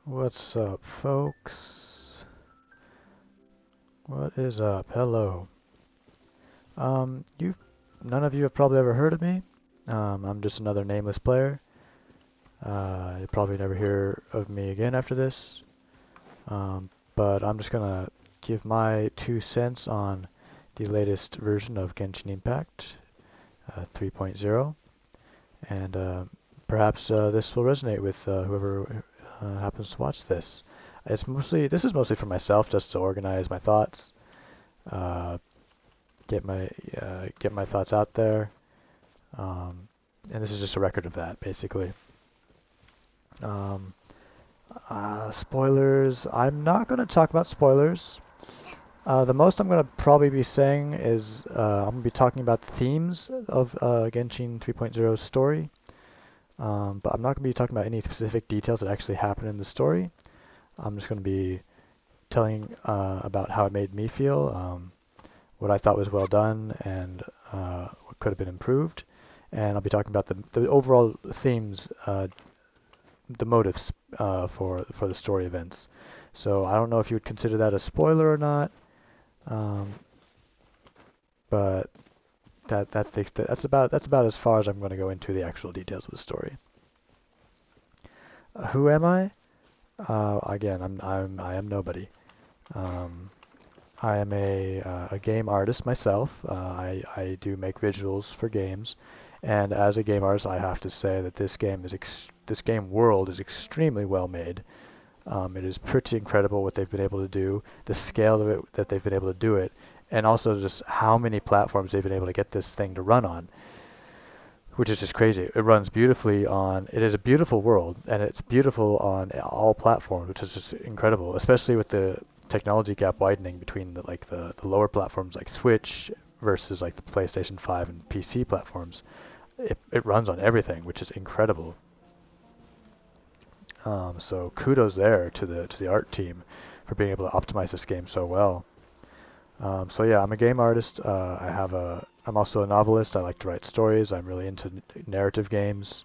What's up, folks? What is up? Hello. You, none of you have probably ever heard of me. I'm just another nameless player. You'll probably never hear of me again after this. But I'm just gonna give my 2 cents on the latest version of Genshin Impact 3.0, and perhaps this will resonate with whoever happens to watch this. This is mostly for myself, just to organize my thoughts, uh, get my thoughts out there, um, and this is just a record of that, basically. Um, Spoilers. I'm not going to talk about spoilers. The most I'm going to probably be saying is I'm going to be talking about the themes of Genshin 3.0's story, but I'm not going to be talking about any specific details that actually happen in the story. I'm just going to be telling about how it made me feel, what I thought was well done, and what could have been improved. And I'll be talking about the overall themes, the motives for the story events. So I don't know if you would consider that a spoiler or not, but that's about as far as I'm going to go into the actual details of the story. Who am I? Again, I am nobody. I am a game artist myself. I do make visuals for games, and as a game artist, I have to say that this game world is extremely well made. It is pretty incredible what they've been able to do, the scale of it that they've been able to do it, and also just how many platforms they've been able to get this thing to run on, which is just crazy. It runs beautifully on. It is a beautiful world, and it's beautiful on all platforms, which is just incredible, especially with the technology gap widening between the lower platforms like Switch versus like the PlayStation 5 and PC platforms. It runs on everything, which is incredible. So kudos there to the art team for being able to optimize this game so well. So yeah, I'm a game artist. I'm also a novelist. I like to write stories. I'm really into narrative games.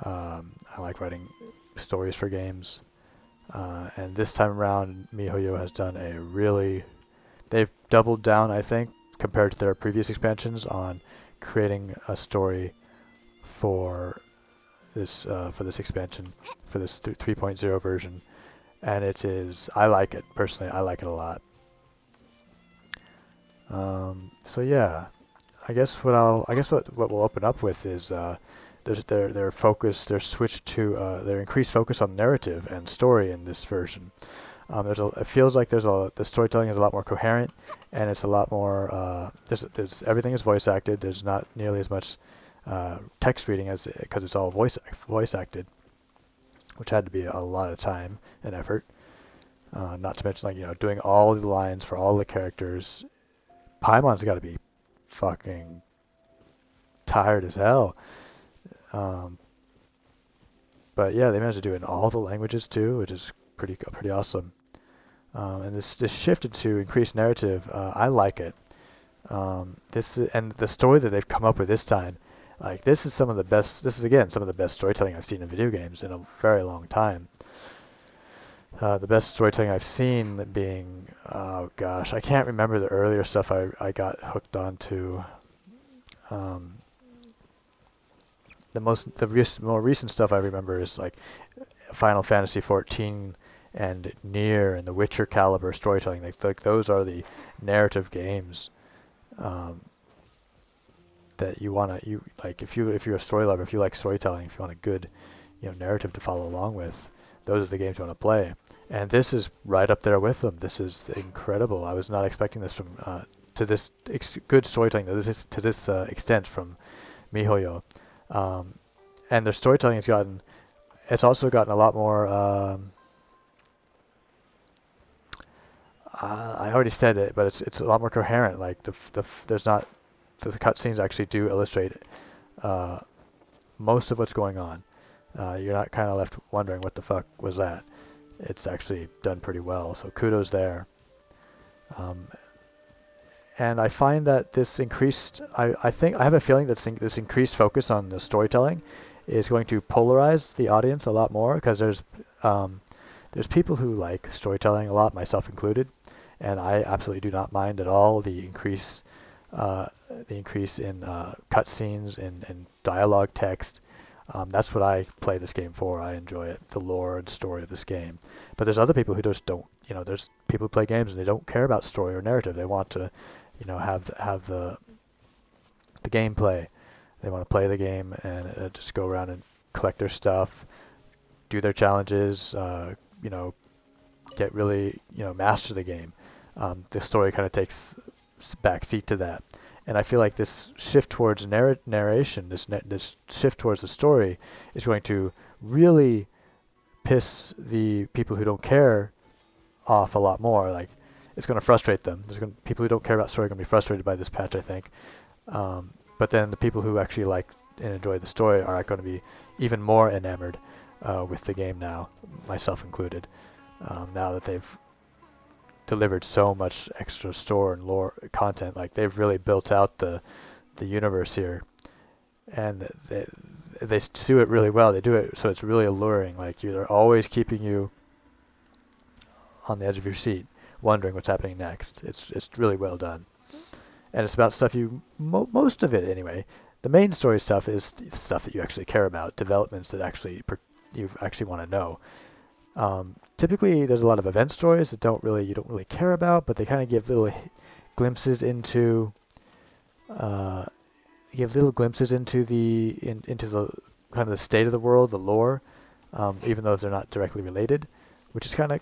I like writing stories for games. And this time around, MiHoYo has done they've doubled down, I think, compared to their previous expansions on creating a story for this expansion, for this 3.0 version. And I like it, personally, I like it a lot. So yeah, I guess what we'll open up with is their focus, their increased focus on narrative and story in this version. It feels like the storytelling is a lot more coherent, and it's a lot more. Everything is voice acted. There's not nearly as much text reading because it's all voice acted, which had to be a lot of time and effort. Not to mention doing all the lines for all the characters. Paimon's got to be fucking tired as hell. Um, but yeah, they managed to do it in all the languages too, which is pretty awesome. And this shifted to increased narrative. I like it. And the story that they've come up with this time, like this is some of the best. This is again some of the best storytelling I've seen in video games in a very long time. The best storytelling I've seen being, oh gosh, I can't remember the earlier stuff I got hooked onto. More recent stuff I remember is like Final Fantasy 14 and Nier and the Witcher caliber storytelling. Like those are the narrative games that you like. If you're a story lover, if you like storytelling, if you want a good narrative to follow along with, those are the games you want to play. And this is right up there with them. This is incredible. I was not expecting this from good storytelling to this extent from MiHoYo. And their storytelling it's also gotten a lot more. I already said it, but it's a lot more coherent. Like there's not the cutscenes actually do illustrate most of what's going on. You're not kind of left wondering what the fuck was that. It's actually done pretty well, so kudos there. And I find that this increased, I have a feeling that this increased focus on the storytelling is going to polarize the audience a lot more because there's people who like storytelling a lot, myself included, and I absolutely do not mind at all uh, the increase in cutscenes and dialogue text. That's what I play this game for. I enjoy it, the lore and story of this game. But there's other people who just don't. There's people who play games and they don't care about story or narrative. They want to, have the gameplay. They want to play the game and just go around and collect their stuff, do their challenges, get really, master the game. The story kind of takes back seat to that. And I feel like this shift towards narration, this shift towards the story, is going to really piss the people who don't care off a lot more. Like, it's going to frustrate them. People who don't care about story are going to be frustrated by this patch, I think. But then the people who actually like and enjoy the story are going to be even more enamored with the game now, myself included. Now that they've delivered so much extra story and lore content, like they've really built out the universe here, and they do it really well. They do it so it's really alluring. Like they're always keeping you on the edge of your seat, wondering what's happening next. It's really well done, and it's about stuff most of it anyway. The main story stuff is stuff that you actually care about, developments that you actually want to know. Typically, there's a lot of event stories that you don't really care about, but they kind of give little glimpses into the kind of the state of the world, the lore, even though they're not directly related, which is kind of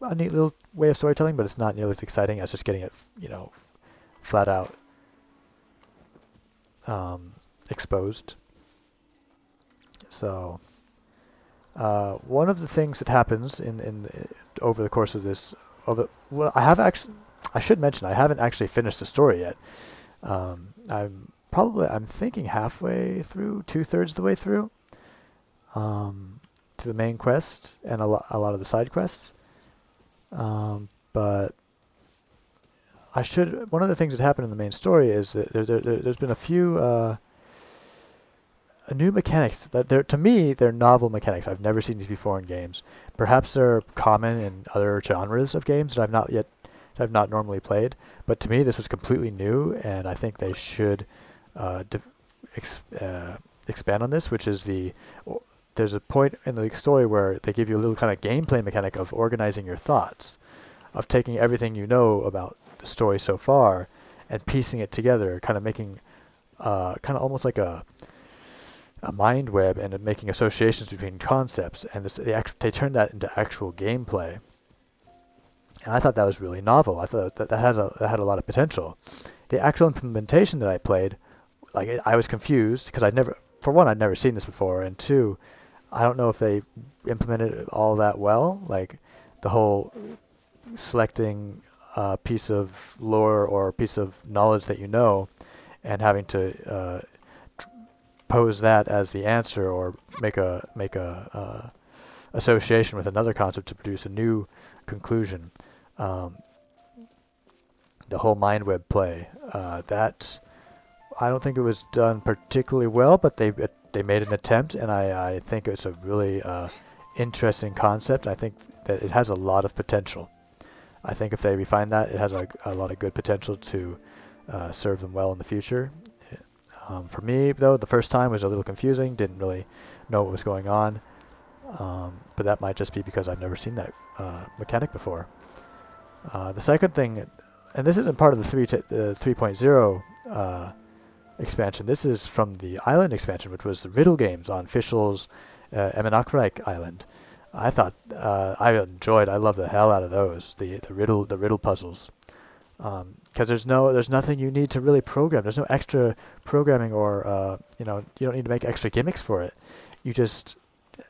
a neat little way of storytelling, but it's not nearly as exciting as just getting it, flat out exposed. So. One of the things that happens over the course of this, I should mention I haven't actually finished the story yet. I'm thinking halfway through, 2/3 of the way through, to the main quest and a lot of the side quests. But one of the things that happened in the main story is that there's been a few new mechanics to me they're novel mechanics. I've never seen these before in games. Perhaps they're common in other genres of games that I've not normally played, but to me this was completely new, and I think they should expand on this, which is there's a point in the story where they give you a little kind of gameplay mechanic of organizing your thoughts, of taking everything you know about the story so far and piecing it together, kind of making kind of almost like a mind web and making associations between concepts, and they turned that into actual gameplay. And I thought that was really novel. I thought that had a lot of potential. The actual implementation that I played, like I was confused because I'd never seen this before, and two, I don't know if they implemented it all that well. Like the whole selecting a piece of lore or a piece of knowledge that you know, and having to pose that as the answer or make a association with another concept to produce a new conclusion. The whole mind web play, that I don't think it was done particularly well, but they made an attempt, and I think it's a really interesting concept. I think that it has a lot of potential. I think if they refine that, it has a lot of good potential to serve them well in the future. For me, though, the first time was a little confusing, didn't really know what was going on, but that might just be because I've never seen that mechanic before. The second thing, and this isn't part of the 3.0 expansion, this is from the Island expansion, which was the riddle games on Fischl's Emenakreich Island. I love the hell out of those, the riddle puzzles. Because there's nothing you need to really program. There's no extra programming, or you don't need to make extra gimmicks for it. You just,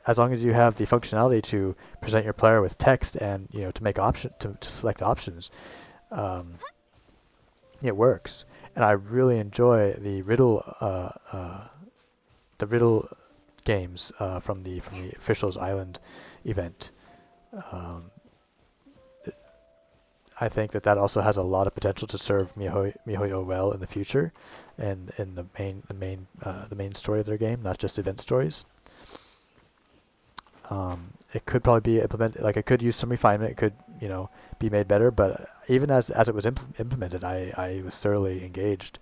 as long as you have the functionality to present your player with text and to make to select options, it works. And I really enjoy the riddle games from the Officials Island event. I think that also has a lot of potential to serve MiHoYo well in the future, and in the main story of their game, not just event stories. It could probably be implemented, like it could use some refinement, it could, be made better, but even as it was implemented, I was thoroughly engaged.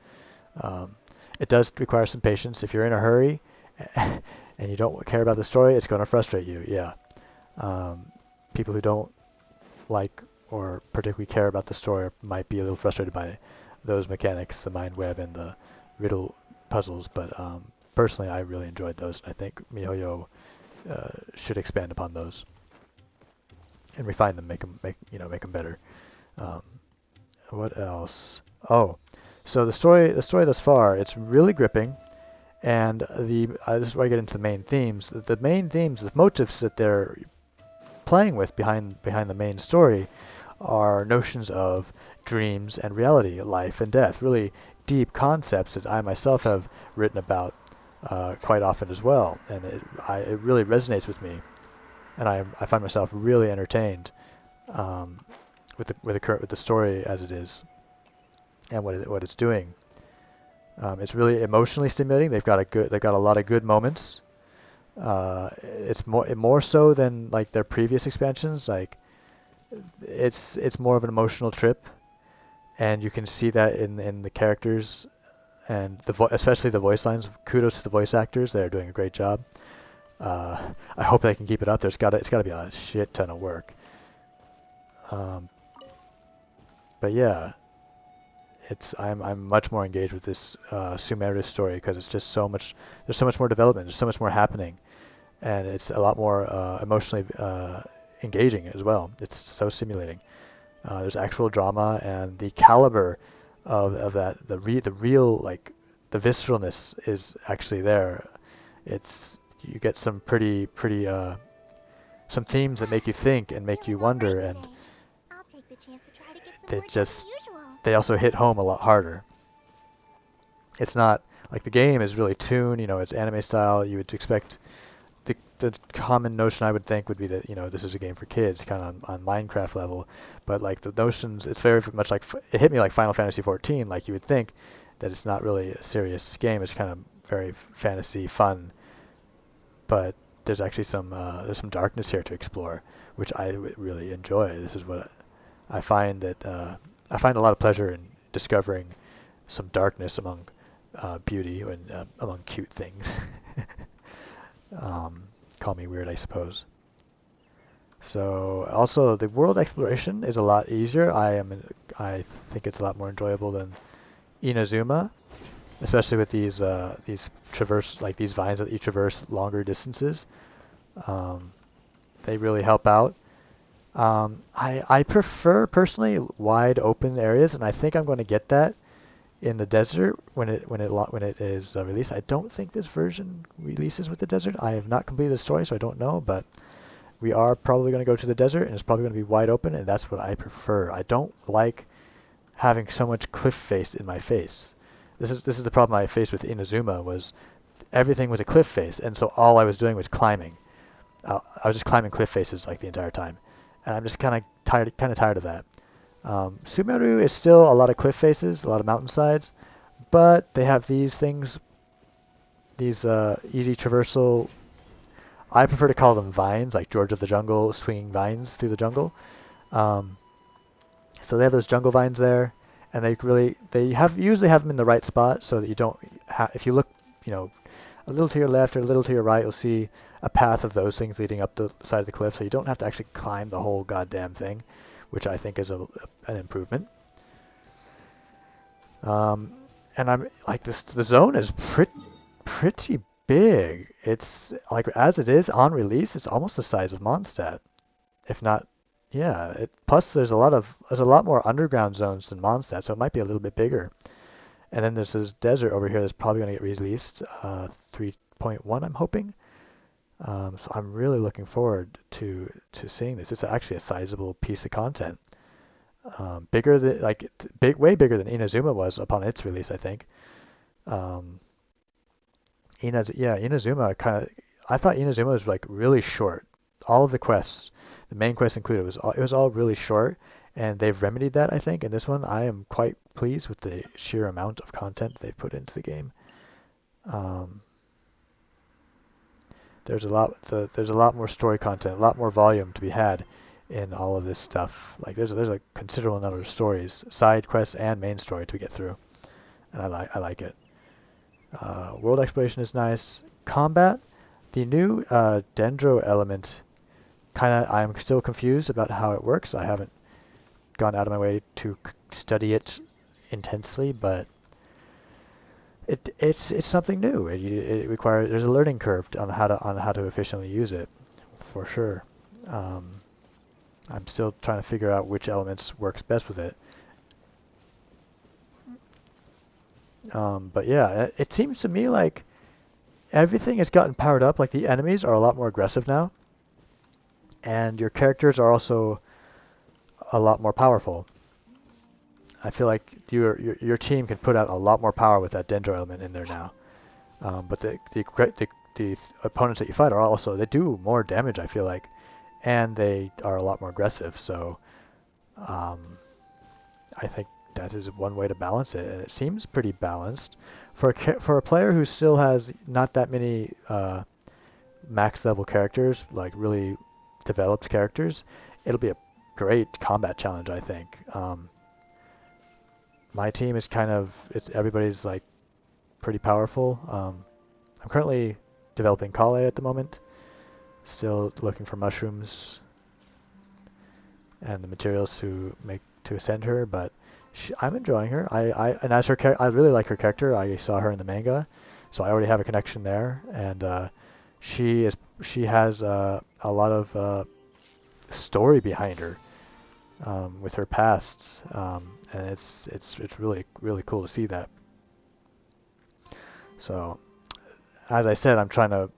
Um, it does require some patience. If you're in a hurry and you don't care about the story, it's going to frustrate you. Yeah. Um, People who don't like or particularly care about the story might be a little frustrated by those mechanics, the mind web and the riddle puzzles. But personally, I really enjoyed those, and I think MiHoYo should expand upon those and refine them, make them better. Um, what else? Oh, so the story thus far, it's really gripping, and this is where I get into the main themes. The main themes, the motifs that they're playing with behind the main story, are notions of dreams and reality, life and death. Really deep concepts that I myself have written about quite often as well, and it really resonates with me, and I find myself really entertained um, with the story as it is and what it's doing. It's really emotionally stimulating. They've got a lot of good moments. It's more so than like their previous expansions. Like it's more of an emotional trip, and you can see that in the characters and especially the voice lines. Kudos to the voice actors; they're doing a great job. I hope they can keep it up. It's got to be a shit ton of work. But yeah, I'm much more engaged with this Sumeru story because it's just so much. There's so much more development. There's so much more happening, and it's a lot more emotionally engaging as well. It's so stimulating. There's actual drama, and the caliber of that, the real, like the visceralness is actually there. You get some pretty some themes that make you think and make you wonder, and they also hit home a lot harder. It's not like the game is really tuned, it's anime style. You would expect the common notion I would think would be that this is a game for kids, kind of on Minecraft level, but like the notions, it's very much like it hit me like Final Fantasy 14. Like you would think that it's not really a serious game. It's kind of very fantasy fun, but there's actually there's some darkness here to explore, which I really enjoy. This is what I find that I find a lot of pleasure in discovering some darkness among beauty and among cute things. Call me weird, I suppose. So also the world exploration is a lot easier. I think it's a lot more enjoyable than Inazuma, especially with these these vines that you traverse longer distances. They really help out. I prefer personally wide open areas, and I think I'm going to get that in the desert when it is released. I don't think this version releases with the desert. I have not completed the story, so I don't know, but we are probably going to go to the desert, and it's probably going to be wide open, and that's what I prefer. I don't like having so much cliff face in my face. This is the problem I faced with Inazuma, was everything was a cliff face, and so all I was doing was climbing. I was just climbing cliff faces like the entire time, and I'm just kind of tired of that. Sumeru is still a lot of cliff faces, a lot of mountainsides, but they have these things, these easy traversal. I prefer to call them vines, like George of the Jungle, swinging vines through the jungle. So they have those jungle vines there, and usually have them in the right spot so that you don't if you look, a little to your left or a little to your right, you'll see a path of those things leading up the side of the cliff, so you don't have to actually climb the whole goddamn thing, which I think is an improvement. And I'm like the zone is pretty big. It's like as it is on release, it's almost the size of Mondstadt, if not. Yeah. Plus there's a lot more underground zones than Mondstadt, so it might be a little bit bigger. And then there's this desert over here that's probably going to get released 3.1, I'm hoping. So I'm really looking forward to seeing this. It's actually a sizable piece of content. Bigger than way bigger than Inazuma was upon its release, I think. Inazuma I thought Inazuma was like really short. All of the quests, the main quest included, it was all really short, and they've remedied that, I think. In this one, I am quite pleased with the sheer amount of content they've put into the game. there's a lot more story content, a lot more volume to be had in all of this stuff. Like there's a considerable number of stories, side quests and main story to get through, and I like it. World exploration is nice. Combat, the new Dendro element, I'm still confused about how it works. I haven't gone out of my way to study it intensely, but it's something new. It requires there's a learning curve on how to efficiently use it, for sure. Um, I'm still trying to figure out which elements works best with it. But yeah, it seems to me like everything has gotten powered up. Like the enemies are a lot more aggressive now, and your characters are also a lot more powerful. I feel like your team can put out a lot more power with that Dendro element in there now. But the opponents that you fight are also they do more damage. I feel like, and they are a lot more aggressive. So um, I think that is one way to balance it, and it seems pretty balanced for a player who still has not that many max level characters, like really developed characters. It'll be a great combat challenge, I think. My team is everybody's like pretty powerful. I'm currently developing Kale at the moment, still looking for mushrooms and the materials to ascend her, but I'm enjoying her. And as I really like her character. I saw her in the manga, so I already have a connection there, and she has a lot of story behind her with her past, and it's really really cool to see that. So, as I said, I'm trying to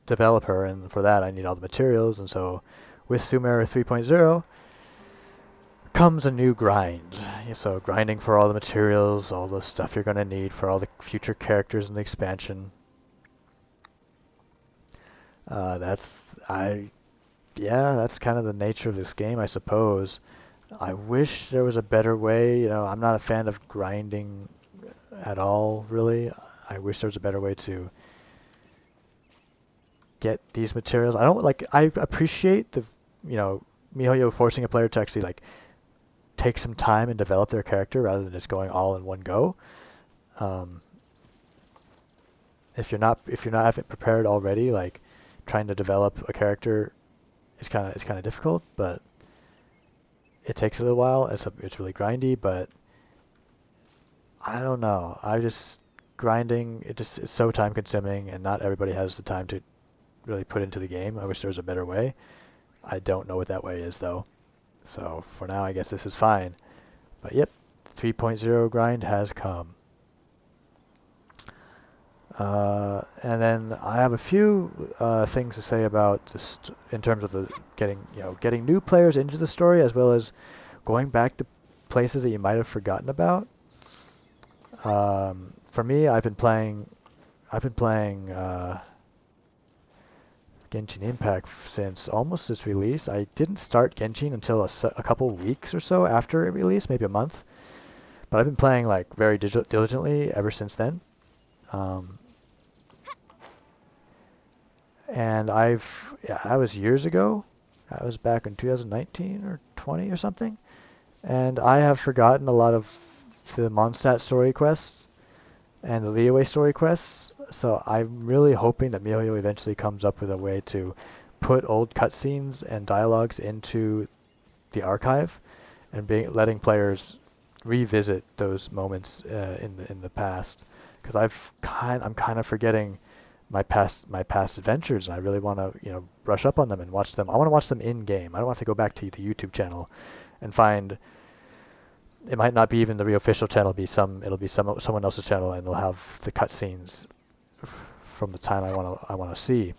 develop her, and for that I need all the materials, and so with Sumeru 3.0 comes a new grind. So grinding for all the materials, all the stuff you're going to need for all the future characters in the expansion. That's kind of the nature of this game, I suppose. I wish there was a better way. I'm not a fan of grinding at all, really. I wish there was a better way to get these materials. I appreciate MiHoYo forcing a player to actually take some time and develop their character rather than just going all in one go. If you're not prepared already, like trying to develop a character is kind of difficult, but it takes a little while. It's really grindy, but I don't know. Grinding it's so time consuming, and not everybody has the time to really put into the game. I wish there was a better way. I don't know what that way is though. So for now, I guess this is fine. But yep, 3.0 grind has come. And then I have a few things to say about this in terms of getting new players into the story, as well as going back to places that you might have forgotten about. For me, I've been playing Genshin Impact since almost its release. I didn't start Genshin until a couple weeks or so after it released, maybe a month. But I've been playing very diligently ever since then. And I was years ago. I was back in 2019 or 20 or something. And I have forgotten a lot of the Mondstadt story quests and the Liyue story quests. So I'm really hoping that MiHoYo eventually comes up with a way to put old cutscenes and dialogues into the archive and letting players revisit those moments in the past. Because I'm kind of forgetting my past adventures, and I really want to brush up on them and watch them. I want to watch them in game. I don't want to go back to the YouTube channel and find it might not be even the real official channel. It'll be someone else's channel, and they'll have the cutscenes from the time I want to see.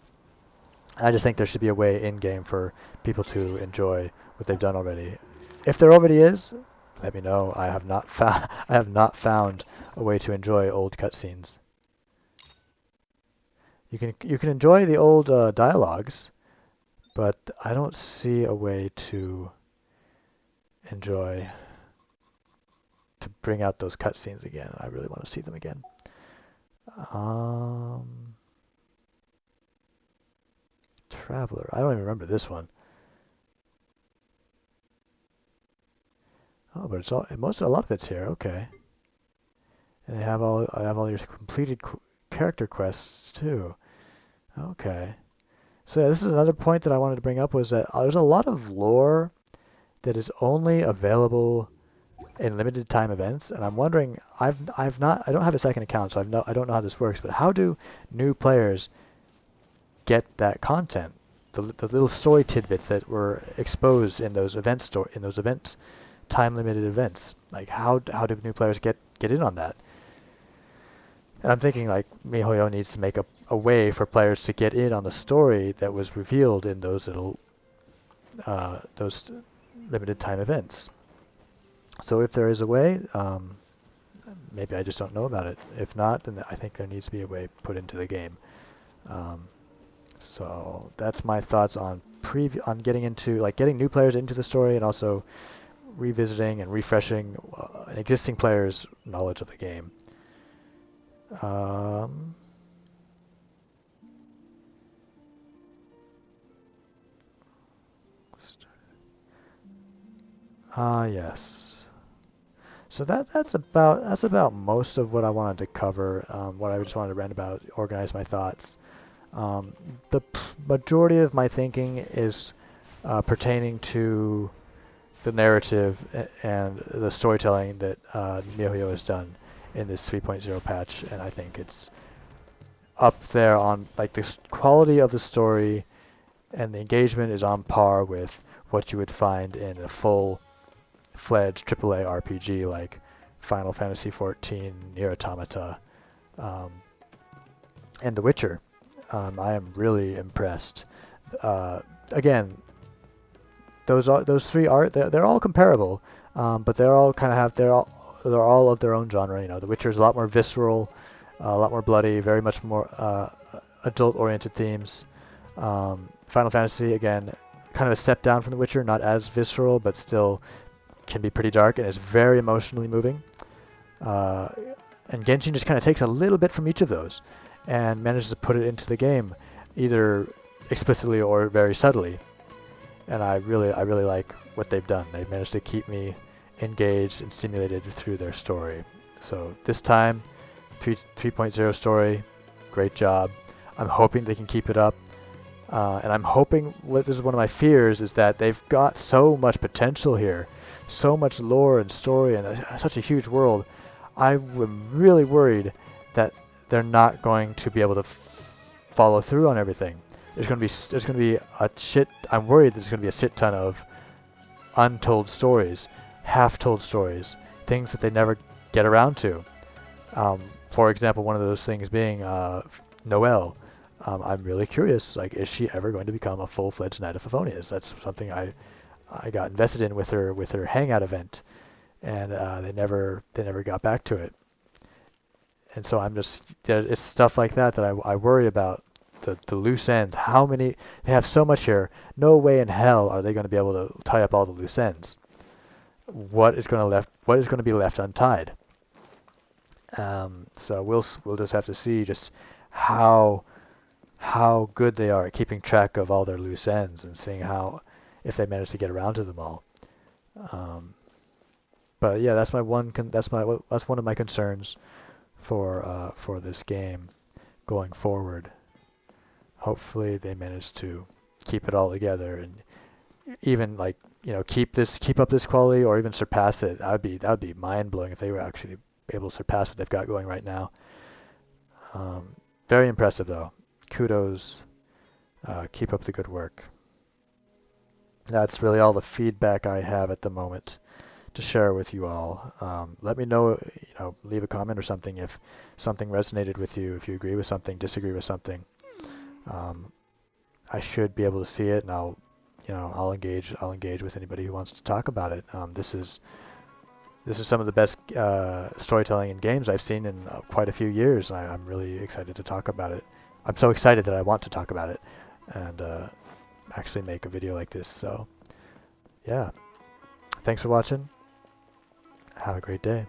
I just think there should be a way in game for people to enjoy what they've done already. If there already is, let me know. I have not found a way to enjoy old cutscenes. You can enjoy the old dialogues, but I don't see a way to bring out those cutscenes again. I really want to see them again. Traveler. I don't even remember this one. Oh, but it's all a lot of it's here. Okay. And I have all your completed character quests too. Okay. So yeah, this is another point that I wanted to bring up was that there's a lot of lore that is only available in limited time events, and I'm wondering, I don't have a second account, so I don't know how this works, but how do new players get that content? The little story tidbits that were exposed in those event time limited events. Like how do new players get in on that? And I'm thinking like MiHoYo needs to make a way for players to get in on the story that was revealed in those those limited time events. So if there is a way, maybe I just don't know about it. If not, then I think there needs to be a way put into the game. So that's my thoughts on getting new players into the story, and also revisiting and refreshing an existing player's knowledge of the game. Yes. So that's about most of what I wanted to cover. What I just wanted to rant about, organize my thoughts. The majority of my thinking is pertaining to the narrative and the storytelling that MiHoYo has done in this 3.0 patch, and I think it's up there on like the quality of the story and the engagement is on par with what you would find in a full-fledged AAA RPG like Final Fantasy XIV, Nier Automata, and The Witcher. I am really impressed. Again, those three they're all comparable, but they're all kind of they're all of their own genre. You know, The Witcher is a lot more visceral, a lot more bloody, very much more adult-oriented themes. Final Fantasy, again, kind of a step down from The Witcher, not as visceral, but still can be pretty dark and is very emotionally moving. And Genshin just kind of takes a little bit from each of those and manages to put it into the game, either explicitly or very subtly. And I really like what they've done. They've managed to keep me engaged and stimulated through their story. So this time, 3.0 story, great job. I'm hoping they can keep it up. And I'm hoping, this is one of my fears, is that they've got so much potential here, so much lore and story and such a huge world. I'm really worried that they're not going to be able to follow through on everything. There's going to be a shit. I'm worried there's going to be a shit ton of untold stories, half-told stories, things that they never get around to. For example, one of those things being Noelle. I'm really curious. Like, is she ever going to become a full-fledged Knight of Favonius? That's something I got invested in with her hangout event, and they never got back to it. And so it's stuff like that I worry about. The loose ends. How many? They have so much here. No way in hell are they going to be able to tie up all the loose ends. What is going to be left untied? So we'll just have to see just how good they are at keeping track of all their loose ends and seeing if they manage to get around to them all. But yeah, that's one of my concerns for this game going forward. Hopefully they manage to keep it all together and even keep up this quality or even surpass it. That would be mind blowing if they were actually able to surpass what they've got going right now. Very impressive though. Kudos. Keep up the good work. That's really all the feedback I have at the moment to share with you all. Let me know, leave a comment or something if something resonated with you, if you agree with something, disagree with something. I should be able to see it, and I'll engage with anybody who wants to talk about it. This is some of the best storytelling in games I've seen in quite a few years, and I'm really excited to talk about it. I'm so excited that I want to talk about it and actually make a video like this. So, yeah. Thanks for watching. Have a great day.